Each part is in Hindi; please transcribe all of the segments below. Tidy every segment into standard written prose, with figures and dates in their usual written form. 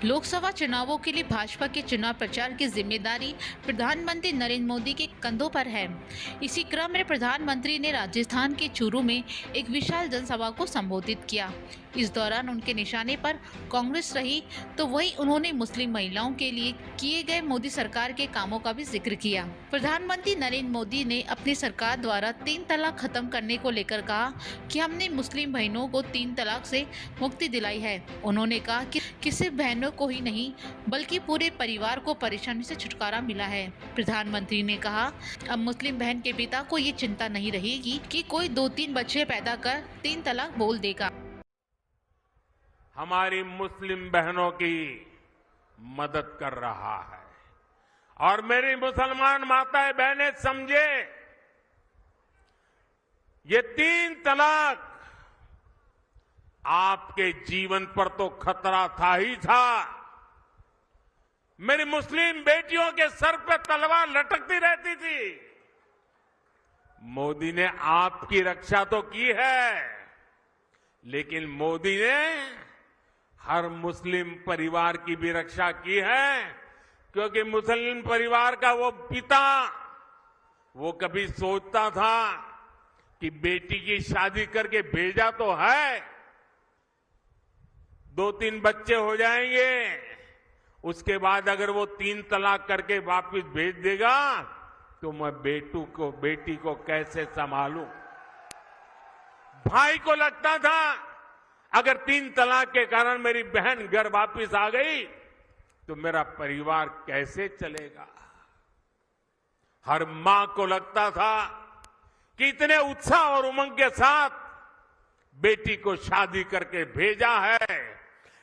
लोकसभा चुनावों के लिए भाजपा के चुनाव प्रचार की जिम्मेदारी प्रधानमंत्री नरेंद्र मोदी के कंधों पर है। इसी क्रम में प्रधानमंत्री ने राजस्थान के चूरू में एक विशाल जनसभा को संबोधित किया। इस दौरान उनके निशाने पर कांग्रेस रही, तो वहीं उन्होंने मुस्लिम महिलाओं के लिए किए गए मोदी सरकार के कामों का भी जिक्र किया। प्रधानमंत्री नरेंद्र मोदी ने अपनी सरकार द्वारा 3 तलाक खत्म करने को लेकर कहा कि हमने मुस्लिम बहनों को 3 तलाक से मुक्ति दिलाई है। उन्होंने कहा कि सिर्फ बहनों को ही नहीं बल्कि पूरे परिवार को परेशानी से छुटकारा मिला है। प्रधानमंत्री ने कहा, अब मुस्लिम बहन के पिता को ये चिंता नहीं रहेगी कि कोई 2-3 बच्चे पैदा कर 3 तलाक बोल देगा। हमारी मुस्लिम बहनों की मदद कर रहा है और मेरी मुसलमान माताएं बहनें समझे, ये 3 तलाक आपके जीवन पर तो खतरा था ही था। मेरी मुस्लिम बेटियों के सर पर तलवार लटकती रहती थी। मोदी ने आपकी रक्षा तो की है, लेकिन मोदी ने हर मुस्लिम परिवार की भी रक्षा की है, क्योंकि मुस्लिम परिवार का वो पिता वो कभी सोचता था कि बेटी की शादी करके भेजा तो है, 2-3 बच्चे हो जाएंगे, उसके बाद अगर वो 3 तलाक करके वापस भेज देगा तो मैं बेटी को कैसे संभालूं। भाई को लगता था अगर 3 तलाक के कारण मेरी बहन घर वापस आ गई तो मेरा परिवार कैसे चलेगा। हर मां को लगता था कि इतने उत्साह और उमंग के साथ बेटी को शादी करके भेजा है,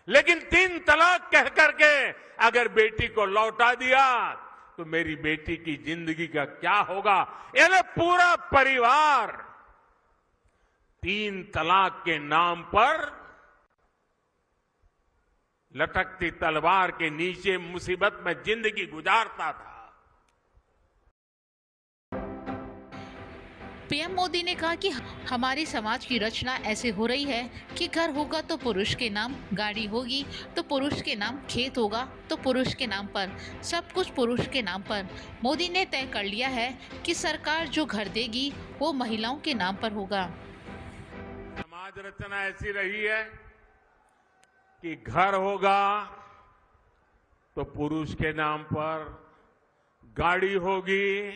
लेकिन 3 तलाक कह करके अगर बेटी को लौटा दिया तो मेरी बेटी की जिंदगी का क्या होगा। यानी पूरा परिवार 3 तलाक के नाम पर लटकती तलवार के नीचे मुसीबत में जिंदगी गुजारता था। पीएम मोदी ने कहा कि हमारी समाज की रचना ऐसे हो रही है कि घर होगा तो पुरुष के नाम, गाड़ी होगी तो पुरुष के नाम, खेत होगा तो पुरुष के नाम पर, सब कुछ पुरुष के नाम पर। मोदी ने तय कर लिया है कि सरकार जो घर देगी वो महिलाओं के नाम पर होगा। समाज रचना ऐसी रही है कि घर होगा तो पुरुष के नाम पर, गाड़ी होगी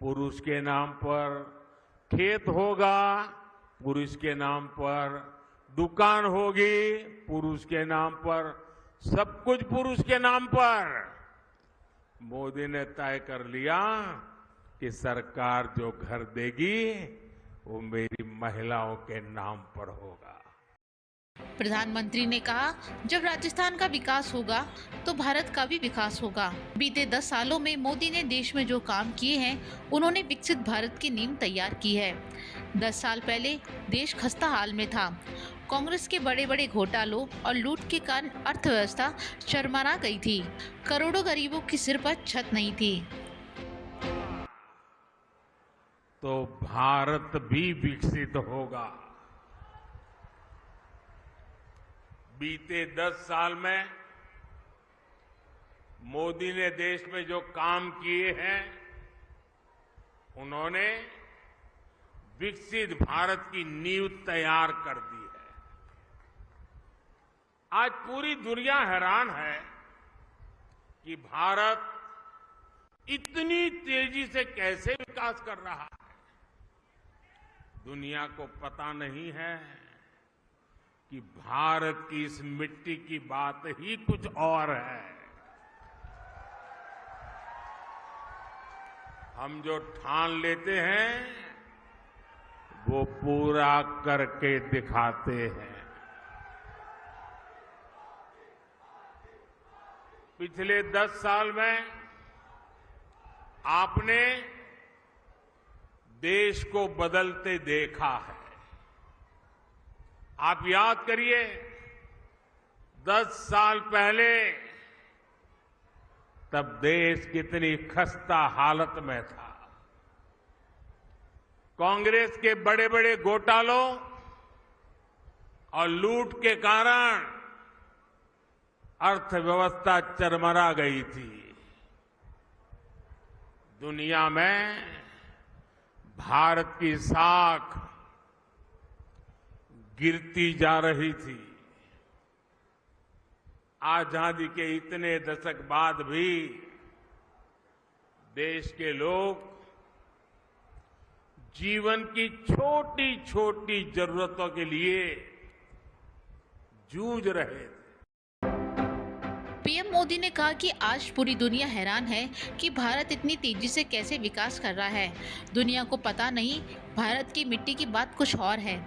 पुरुष के नाम पर, खेत होगा पुरुष के नाम पर, दुकान होगी पुरुष के नाम पर, सब कुछ पुरुष के नाम पर। मोदी ने तय कर लिया कि सरकार जो घर देगी वो मेरी महिलाओं के नाम पर होगा। प्रधानमंत्री ने कहा, जब राजस्थान का विकास होगा तो भारत का भी विकास होगा। बीते 10 सालों में मोदी ने देश में जो काम किए हैं, उन्होंने विकसित भारत की नींव तैयार की है। 10 साल पहले देश खस्ता हाल में था। कांग्रेस के बड़े बड़े घोटालों और लूट के कारण अर्थव्यवस्था चरमरा गई थी। करोड़ों गरीबों की सिर पर छत नहीं थी। तो भारत भी विकसित होगा। बीते 10 साल में मोदी ने देश में जो काम किए हैं, उन्होंने विकसित भारत की नींव तैयार कर दी है। आज पूरी दुनिया हैरान है कि भारत इतनी तेजी से कैसे विकास कर रहा है। दुनिया को पता नहीं है कि भारत की इस मिट्टी की बात ही कुछ और है। हम जो ठान लेते हैं वो पूरा करके दिखाते हैं। पिछले 10 साल में आपने देश को बदलते देखा है। आप याद करिए, 10 साल पहले तब देश कितनी खस्ता हालत में था। कांग्रेस के बड़े बड़े घोटालों और लूट के कारण अर्थव्यवस्था चरमरा गई थी। दुनिया में भारत की साख गिरती जा रही थी। आजादी के इतने दशक बाद भी देश के लोग जीवन की छोटी छोटी जरूरतों के लिए जूझ रहे थे। पीएम मोदी ने कहा कि आज पूरी दुनिया हैरान है कि भारत इतनी तेजी से कैसे विकास कर रहा है। दुनिया को पता नहीं, भारत की मिट्टी की बात कुछ और है।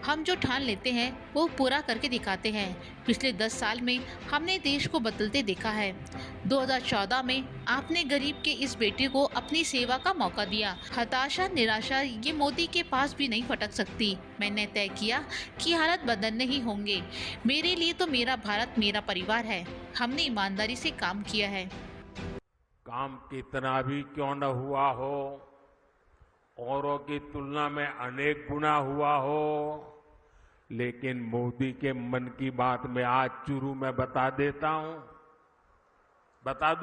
हम जो ठान लेते हैं वो पूरा करके दिखाते हैं। पिछले 10 साल में हमने देश को बदलते देखा है। 2014 में आपने गरीब के इस बेटे को अपनी सेवा का मौका दिया। हताशा, निराशा ये मोदी के पास भी नहीं फटक सकती। मैंने तय किया कि हालात बदलने ही होंगे। मेरे लिए तो मेरा भारत मेरा परिवार है। हमने ईमानदारी से काम किया है। काम कितना भी क्यों न हुआ हो, औरों की तुलना में अनेक गुना हुआ हो, लेकिन मोदी के मन की बात में आज चुरू में बता देता हूं। बता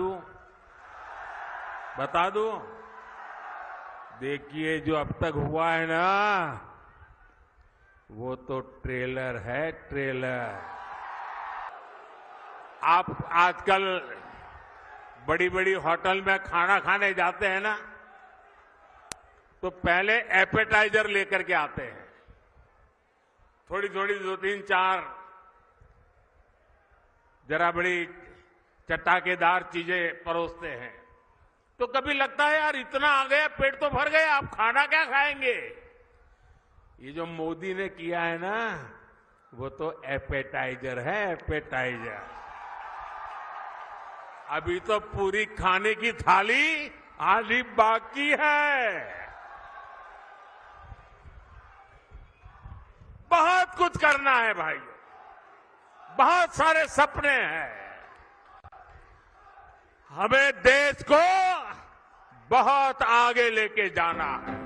दूं? देखिए, जो अब तक हुआ है ना, वो तो ट्रेलर है, ट्रेलर। आप आजकल बड़ी बड़ी होटल में खाना खाने जाते हैं ना, तो पहले एपेटाइजर लेकर के आते हैं। थोड़ी थोड़ी 2-3-4 जरा बड़ी चटाकेदार चीजें परोसते हैं। तो कभी लगता है यार इतना आ गया, पेट तो भर गया, आप खाना क्या खाएंगे। ये जो मोदी ने किया है ना, वो तो एपेटाइजर है, एपेटाइजर। अभी तो पूरी खाने की थाली आधी बाकी है। बहुत कुछ करना है भाइयों, बहुत सारे सपने हैं। हमें देश को बहुत आगे लेके जाना है।